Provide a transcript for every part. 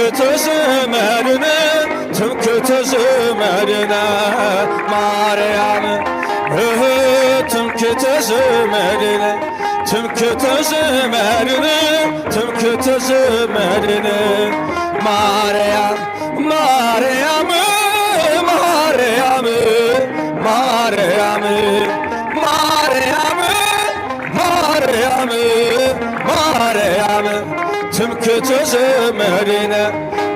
ትምክህተ ዘመድነ ትምክህተ ዘመድነ ማርያም ትምክህተ ዘመድነ ትምክህተ ዘመድነ ትምክህተ ዘመድነ ማርያም ማርያም ማርያም ማርያም ማርያም ማርያም ማርያም ትምክህተ ዘመድነ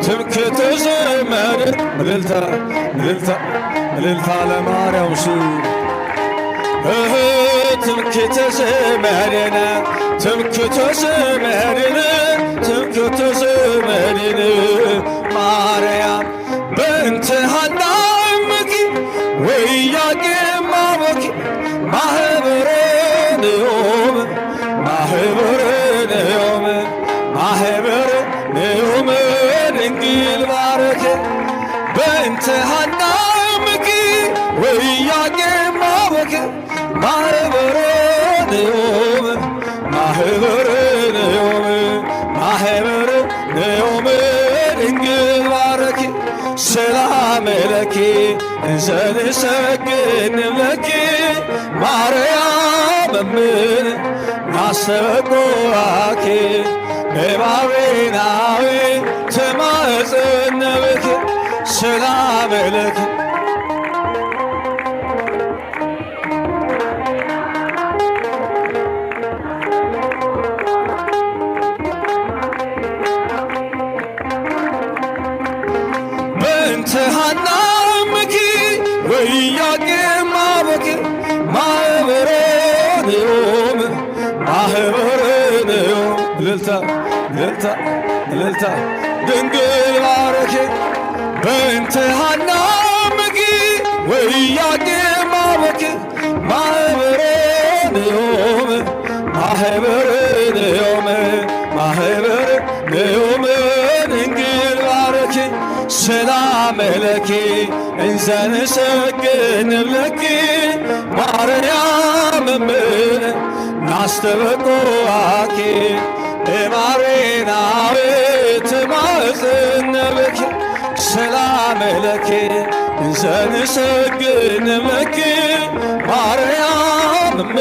ትምክህተ ዘመድነ እልልታ እልልታ እልልታ ለማርያም ስም ትምክህተ ዘመድነ ትምክህተ ዘመድነ ትምክህተ ዘመድነ ማርያም በእንተ ሐና እምኪ ወኢያቄም አቦኪ ማኅበረ ንዑም ማኅበረ ንዑም ማኅበረ ንዑም ድንግል ባረከ በእንተ ሐና እምኪ ወኢያቄም አቦኪ ማኅበረ ንዑም ማኅበረ ንዑም ማኅበረ ንዑም ድንግል ባረኪ ሰላም ለኪ እንዘንሰግድ ለኪ ማርያም እምነ ናስተበቁአኪ በባቤናዊ ተማፀነ ብኪ ሰላም ለኪ በእንተ ሐና እምኪ ወኢያቄም አቦኪ ማኅበረ ንዑም ማኅበረ ንዑም እልልታ እልልታ እልልታ ድንግል ባረኪ በእንተ ሐና እምኪ ወኢያቄም አቦኪ ማኅበረ ንዑም ማኅበረ ንዑም ማኅበረ ንዑም ድንግል ባረኪ ሰላም ለኪ እንዘንሰግድ ለኪ ማርያም እምነ ናስተበቁአኪ በማሬናዊ ተማፀነ ብኪ ሰላም ለኪ እንዘንሰግድ ለኪ ማርያም እምነ